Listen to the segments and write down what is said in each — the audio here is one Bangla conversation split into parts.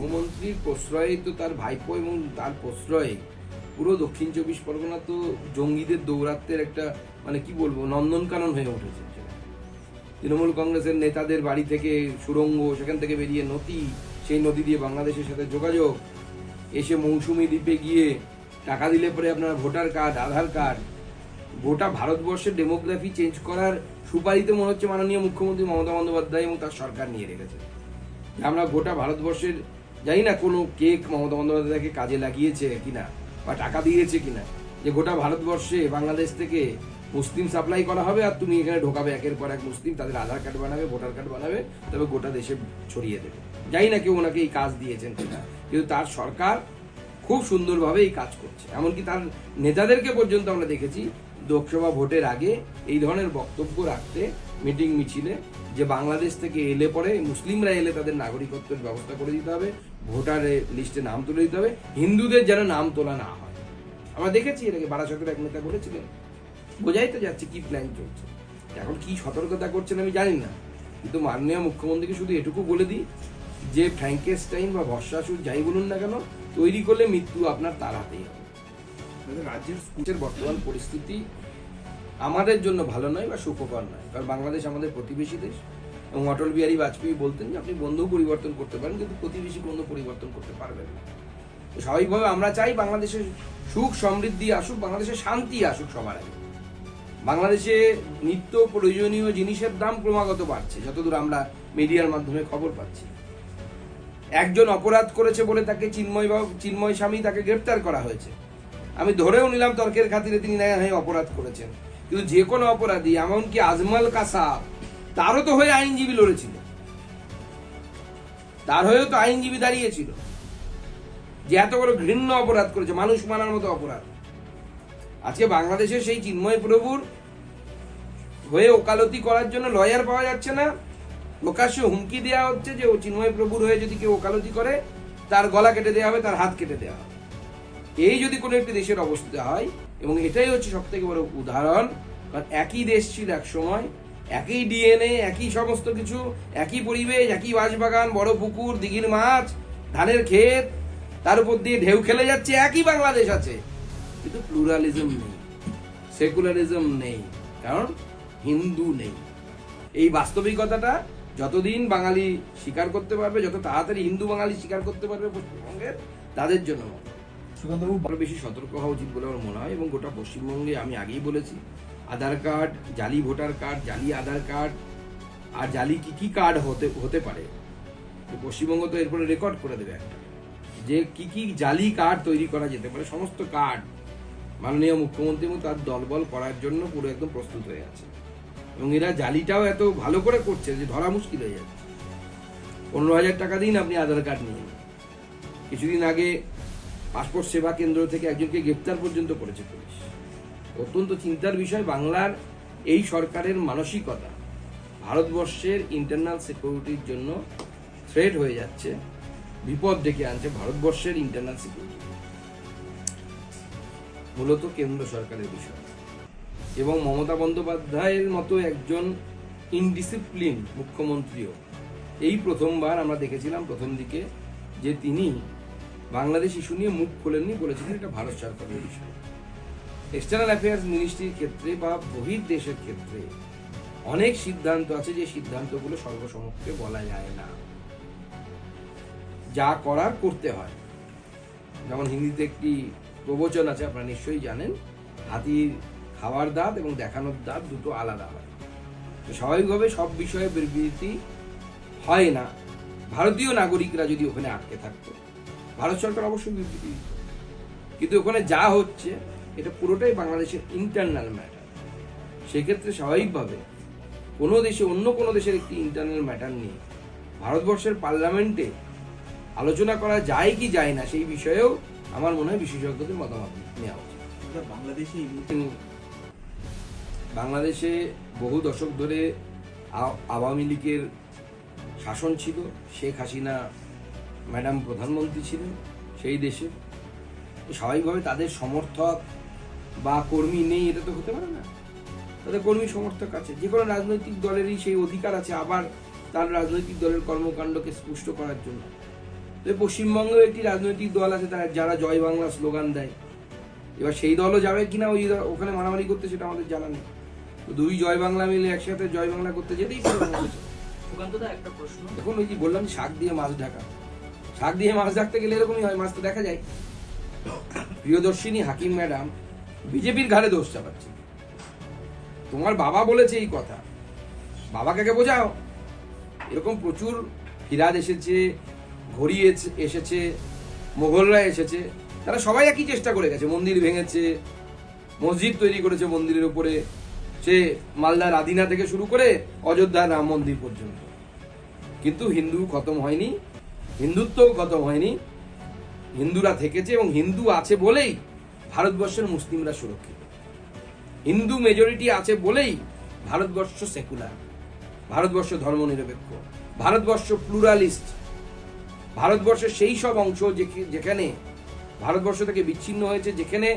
মুখ্যমন্ত্রীর প্রশ্রয়ে তো তার ভাইপো এবং তার প্রশ্রয়ে পুরো দক্ষিণ চব্বিশ পরগনা তো জঙ্গিদের দৌরাত্মের একটা মানে কি বলবো নন্দনকানন হয়ে উঠেছে। তৃণমূল কংগ্রেসের নেতাদের বাড়ি থেকে সুড়ঙ্গ, সেখান থেকে বেরিয়ে নদী, সেই নদী দিয়ে বাংলাদেশের সাথে যোগাযোগ, এসে মৌসুমী দ্বীপে গিয়ে টাকা দিলে পরে আপনার ভোটার কার্ড, আধার কার্ড, গোটা ভারতবর্ষের ডেমোগ্রাফি চেঞ্জ করার সুপারিতে মনে হচ্ছে মাননীয় মুখ্যমন্ত্রী মমতা বন্দ্যোপাধ্যায় এবং তার সরকার নিয়ে রেখেছে। আমরা গোটা ভারতবর্ষের জানি না কোনো কেক মমতা বন্দ্যোপাধ্যায়কে কাজে লাগিয়েছে কিনা বা টাকা দিয়েছে কিনা, যে গোটা ভারতবর্ষে বাংলাদেশ থেকে মুসলিম সাপ্লাই করা হবে আর তুমি এখানে ঢোকাবে একের পর এক মুসলিম, তাদের আধার কার্ড বানাবে, ভোটার কার্ড বানাবে, তবে গোটা দেশে ছড়িয়ে দেবে। জানি না কেউ ওনাকে এই কাজ দিয়েছেন কিনা, কিন্তু তার সরকার খুব সুন্দরভাবে এই কাজ করছে। এমনকি তার নেতাদেরকে পর্যন্ত আমরা দেখেছি লোকসভা ভোটের আগে এই ধরনের বক্তব্য রাখতে মিটিং মিছিলে, যে বাংলাদেশ থেকে এলে পরে মুসলিমরা এলে তাদের নাগরিকত্বের ব্যবস্থা করে দিতে হবে, ভোটার লিস্টে নাম তুলে দিতে হবে, হিন্দুদের যেন নাম তোলা না হয়। আমরা দেখেছি এটাকে বারাসতের এক নেতা বলেছিলেন। বোঝাই তো যাচ্ছে কি প্ল্যান চলছে। এখন কি সতর্কতা করছেন আমি জানি না, কিন্তু মাননীয় মুখ্যমন্ত্রীকে শুধু এটুকু বলে দিই যে ফ্র্যাঙ্কেস্টাইন বা ভস্মাসুর যাই বলুন না কেন, তৈরি করলে মৃত্যু আপনার তার হাতেই হবে। রাজ্যের বর্তমান পরিস্থিতি আমাদের জন্য ভালো নয় বা সুখকর নয়, কারণ বাংলাদেশ আমাদের প্রতিবেশী দেশ এবং অটল বিহারী বাজপেয়ী বলতেন যে আপনি বন্ধু পরিবর্তন করতে পারেন কিন্তু প্রতিবেশী বন্ধু পরিবর্তন করতে পারবেন না। স্বাভাবিকভাবে আমরা চাই বাংলাদেশের সুখ সমৃদ্ধি আসুক, বাংলাদেশে শান্তি আসুক সবার আগে। বাংলাদেশে নিত্য প্রয়োজনীয় জিনিসের দাম ক্রমাগত বাড়ছে, যতদূর আমরা মিডিয়ার মাধ্যমে খবর পাচ্ছি। একজন অপরাধ করেছে বলে তাকে চিন্ময় স্বামী তাকে গ্রেপ্তার করা হয়েছে। আমি ধরেও নিলাম তর্কের খাতিরে তিনি না হয় অপরাধ করেছেন, কিন্তু যে কোনো অপরাধী, এমনকি আজমল কাসাব, তারও তো হয়ে আইনজীবী লড়েছিল, তার হয়েও তো আইনজীবী দাঁড়িয়েছিল, যে এত বড় ঘৃণ্য অপরাধ করেছে, মানুষ মারার মতো অপরাধ। আজকে বাংলাদেশে সেই চিন্ময় প্রভুর হয়ে ওকালতি করার জন্য লয়ার পাওয়া যাচ্ছে না, প্রকাশ্যে হুমকি দেওয়া হচ্ছে যে ও চিন্ময় প্রভুর হয়ে যদি কেউ ওকালতি করে তার গলা কেটে দেওয়া হবে, তার হাত কেটে দেওয়া হবে। এই যদি কোনো একটি দেশের অবস্থা হয়, এবং এটাই হচ্ছে সব থেকে বড় উদাহরণ, কারণ একই দেশ ছিল এক সময়, একই ডিএনএ, একই সমস্ত কিছু, একই পরিবেশ, একই বাঁশবাগান, বড় পুকুর, দিঘির মাছ, ধানের ক্ষেত, তার উপর দিয়ে ঢেউ খেলে যাচ্ছে, একই বাংলাদেশ আছে, কিন্তু প্লুরালিজম নেই, সেকুলারিজম নেই, কারণ হিন্দু নেই। এই বাস্তবিকতাটা যতদিন বাঙালি স্বীকার করতে পারবে, যত তাড়াতাড়ি হিন্দু বাঙালি স্বীকার করতে পারবে পশ্চিমবঙ্গের, তাদের জন্য আরো বেশি সতর্ক হওয়া উচিত বলে আমার মনে হয়। এবং গোটা পশ্চিমবঙ্গে আমি আগেই বলেছি, আধার কার্ড, জালি ভোটার কার্ড, জালি আধার কার্ড আর জালি কি কার্ড হতে পারে, পশ্চিমবঙ্গ তো এরপরে রেকর্ড করে দেবে একটা, যে কি জালি কার্ড তৈরি করা যেতে পারে। সমস্ত কার্ড মাননীয় মুখ্যমন্ত্রী এবং তার দলবল করার জন্য পুরো একদম প্রস্তুত হয়ে আছে, এবং এরা জালিটাও এত ভালো করে করছে যে ধরা মুশকিল হয়ে যাচ্ছে। 15,000 টাকা দিন আপনি আধার কার্ড নিয়ে। কিছুদিন আগে পাসপোর্ট সেবা কেন্দ্র থেকে একজনকে গ্রেপ্তার পর্যন্ত করেছে পুলিশ। অত্যন্ত চিন্তার বিষয়, বাংলার এই সরকারের মানসিকতা ভারতবর্ষের ইন্টারনাল সিকিউরিটির জন্য থ্রেট হয়ে যাচ্ছে, বিপদ ডেকে আনছে ভারতবর্ষের ইন্টারনাল সিকিউরিটি, মূলত কেন্দ্র সরকারের বিষয়। এবং মমতা বন্দ্যোপাধ্যায়ের মতো একজন ইনডিসিপ্লিন মুখ্যমন্ত্রীও এই প্রথমবার আমরা দেখেছিলাম প্রথম দিকে যে তিনি বাংলাদেশ ইস্যু নিয়ে মুখ খোলেননি, বলেছিলেন এটা ভারত সরকারের বিষয়। এক্সটার্নাল অ্যাফেয়ার্স মিনিস্ট্রির ক্ষেত্রে বা বহির্দেশের ক্ষেত্রে অনেক সিদ্ধান্ত আছে, যে সিদ্ধান্তগুলো সর্বসমক্ষে বলা যায় না, যা করার করতে হয়। যেমন হিন্দিতে একটি প্রবচন আছে, আপনারা নিশ্চয়ই জানেন, হাতির খাওয়ার দাঁত এবং দেখানোর দাঁত দুটো আলাদা হয়। তো স্বাভাবিকভাবে সব বিষয়ে বিবৃতি হয় না। ভারতীয় নাগরিকরা যদি ওখানে আটকে থাকতো, ভারত সরকার অবশ্যই বিবৃতি দিত, কিন্তু ওখানে যা হচ্ছে এটা পুরোটাই বাংলাদেশের ইন্টারনাল ম্যাটার। সেক্ষেত্রে স্বাভাবিকভাবে কোনো দেশে অন্য কোনো দেশের একটি ইন্টারনাল ম্যাটার নিয়ে ভারতবর্ষের পার্লামেন্টে আলোচনা করা যায় কি যায় না, সেই বিষয়েও আমার মনে হয় বিশেষজ্ঞদের মতামত নেওয়া উচিত। বাংলাদেশে বহু দশক ধরে আওয়ামী লীগের শাসন ছিল, শেখ হাসিনা ম্যাডাম প্রধানমন্ত্রী ছিলেন সেই দেশে। স্বাভাবিকভাবে তাদের সমর্থক বা কর্মী নেই এটা তো হতে পারে না, তাদের কর্মী সমর্থক আছে। যে কোনো রাজনৈতিক দলেরই সেই অধিকার আছে আবার তার রাজনৈতিক দলের কর্মকাণ্ডকে স্পুষ্ট করার জন্য। তো পশ্চিমবঙ্গে একটি রাজনৈতিক দল আছে যারা জয় বাংলা স্লোগান দেয়। এবার সেই দলও যাবে কিনা ওখানে মারামারি করতে সেটা আমাদের জানা নেই। তো দুই জয় বাংলা মিলে একসাথে জয় বাংলা করতে যেতেই পারে বাংলাদেশে। সুকান্তদা, একটা প্রশ্ন। দেখুন, ওই যে বললাম শাক দিয়ে মাছ ঢাকা, শাক দিয়ে মাছ ঢাকতে গেলে এরকমই হয়, মাছ তো দেখা যায়। প্রিয়দর্শিনী হাকিম ম্যাডাম বিজেপির ঘাড়ে দোষ চাপাচ্ছে। তোমার বাবা বলেছে এই কথা, বাবাকে বোঝাও। এরকম প্রচুর ফিরাদ এসেছে, ঘড়ি এসেছে, মোগলরা এসেছে, তারা সবাই একই চেষ্টা করে গেছে। মন্দির ভেঙেছে, মসজিদ তৈরি করেছে মন্দিরের উপরে, সে মালদার আদিনা থেকে শুরু করে অযোধ্যার রাম মন্দির পর্যন্ত। কিন্তু হিন্দু খতম হয়নি, হিন্দুত্বও খতম হয়নি, হিন্দুরা থেকেছে এবং হিন্দু আছে বলেই ভারতবর্ষের মুসলিমরা সুরক্ষিত। হিন্দু মেজরিটি আছে বলেই ভারতবর্ষ সেকুলার, ভারতবর্ষ ধর্মনিরপেক্ষ, ভারতবর্ষ প্লুরালিস্ট। ভারতবর্ষের সেই সব অংশ যেখানে ভারতবর্ষ থেকে বিচ্ছিন্ন হয়েছে, যেখানে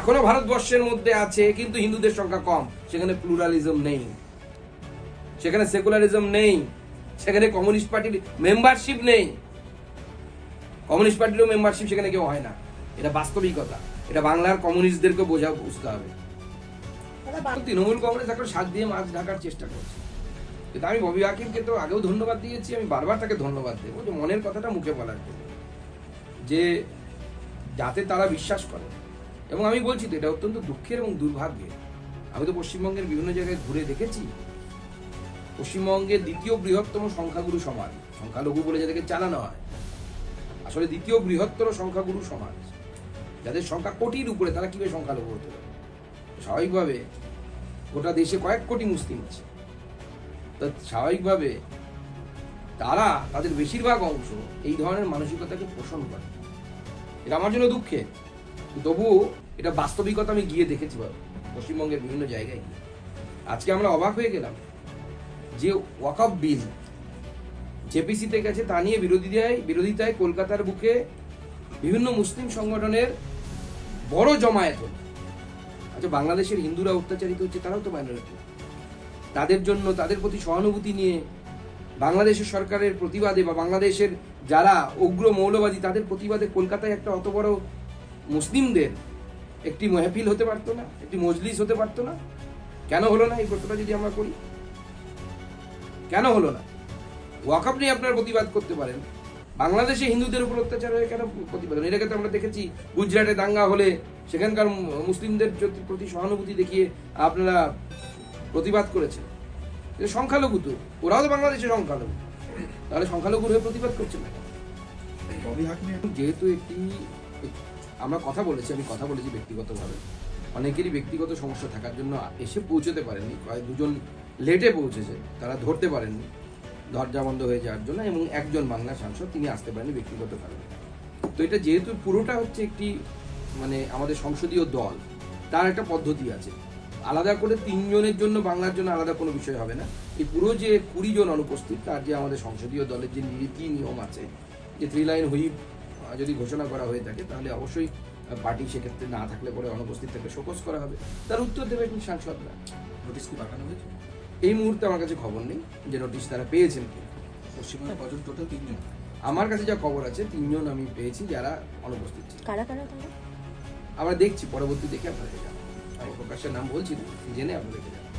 এখনো ভারতবর্ষের মধ্যে আছে কিন্তু হিন্দুদের সংখ্যা কম, সেখানে প্লুরালিজম নেই, সেখানে সেকুলারিজম নেই, সেখানে কমিউনিস্ট পার্টির মেম্বারশিপ নেই। কমিউনিস্ট পার্টিরও মেম্বারশিপ সেখানে কেউ হয় না। এটা বাস্তবিকতা, এটা বাংলার কমিউনিস্টদেরকে বুঝতে হবে। তৃণমূল কংগ্রেস এখন শাক দিয়ে মাছ ঢাকার চেষ্টা করছে। কিন্তু আমি ববি হাকিমকে তো আগেও ধন্যবাদ দিয়েছি, আমি বারবার তাকে ধন্যবাদ দেবো যে মনের কথাটা মুখে বলার জন্য, যে যাতে তারা বিশ্বাস করে। এবং আমি বলছি তো, এটা অত্যন্ত দুঃখের এবং দুর্ভাগ্যের। আমি তো পশ্চিমবঙ্গের বিভিন্ন জায়গায় ঘুরে দেখেছি, পশ্চিমবঙ্গের দ্বিতীয় বৃহত্তম সংখ্যাগুরু সমাজ, সংখ্যালঘু বলে যাদেরকে চালানো হয়, আসলে দ্বিতীয় বৃহত্তর সংখ্যাগুরু সমাজ, যাদের সংখ্যা কোটির উপরে, তারা কিভাবে সংখ্যালঘু হতে পারে? স্বাভাবিকভাবে গোটা দেশে কয়েক কোটি মুসলিম আছে, তো স্বাভাবিকভাবে তারা তাদের বেশিরভাগ অংশ এই ধরনের মানসিকতাকে পোষণ করে। এটা আমার জন্য দুঃখে, তবুও এটা বাস্তবিকতা। আমি গিয়ে দেখেছি পশ্চিমবঙ্গের বিভিন্ন জায়গায় গিয়ে। আজকে আমরা অবাক হয়ে গেলাম যে ওয়াকফ বিল জেপিসিতে গেছে, তা নিয়ে বিরোধিতায় কলকাতার বুকে বিভিন্ন মুসলিম সংগঠনের বড় জমায়েত হল। আচ্ছা, বাংলাদেশের হিন্দুরা অত্যাচারিত হচ্ছে, তারাও তো মাইনরিটি। তাদের জন্য, তাদের প্রতি সহানুভূতি নিয়ে বাংলাদেশের সরকারের প্রতিবাদে বা বাংলাদেশের যারা উগ্র মৌলবাদী তাদের প্রতিবাদে কলকাতায় একটা অত বড় মুসলিমদের একটি মেহফিল হতে পারতো না, একটি মজলিস হতে পারতো না? কেন হলো না? এই প্রশ্নটা যদি আমরা করি, কেন হলো না? ওয়াকফ নিয়ে আপনারা প্রতিবাদ করতে পারেন, বাংলাদেশে হিন্দুদের উপর অত্যাচার হয়ে কেন প্রতিবাদ? এটাকে তো আমরা দেখেছি, গুজরাটে দাঙ্গা হলে সেখানকার মুসলিমদের প্রতি সহানুভূতি দেখিয়ে আপনারা প্রতিবাদ করেছেন। সংখ্যালঘু তো, ওরাও তো বাংলাদেশের সংখ্যালঘু, তাহলে সংখ্যালঘুর হয়ে প্রতিবাদ করছে না। যেহেতু একটি আমরা কথা বলেছি, আমি কথা বলেছি ব্যক্তিগতভাবে, অনেকেরই ব্যক্তিগত সমস্যা থাকার জন্য এসে পৌঁছতে পারেনি, দুজন লেটে পৌঁছেছে, তারা ধরতে পারেননি দরজা বন্ধ হয়ে যাওয়ার জন্য, এবং একজন বাংলা সাংসদ তিনি আসতে পারেননি ব্যক্তিগত কারণে। তো এটা যেহেতু পুরোটা হচ্ছে একটি মানে আমাদের সংসদীয় দল, তার একটা পদ্ধতি আছে, আলাদা করে 3 জনের জন্য বাংলার জন্য আলাদা কোনো বিষয় হবে না। এই পুরো যে 20 জন অনুপস্থিত, তার যে আমাদের সংসদীয় দলের যে নীতি নিয়ম আছে, যে 3 লাইন হুইপ যদি ঘোষণা করা হয়ে থাকে, তাহলে অবশ্যই পার্টি সেক্ষেত্রে না থাকলে পরে অনুপস্থিত থাকলে শোকজ করা হবে, তার উত্তর দেবে সাংসদরা। নোটিশ কি পাঠানো হয়েছে? এই মুহূর্তে আমার কাছে খবর নেই যে নোটিশ তারা পেয়েছেন। পশ্চিমবঙ্গে কজন? টোটাল 3 জন। আমার কাছে যা খবর আছে 3 জন আমি পেয়েছি যারা অনুপস্থিত ছিল। কারা কারা তারা? আমরা দেখছি, পরবর্তী দেখে আপনাদের জানাবো। আমি প্রকাশের নাম বলছি না, জেনে আপনাদেরকে জানাবো।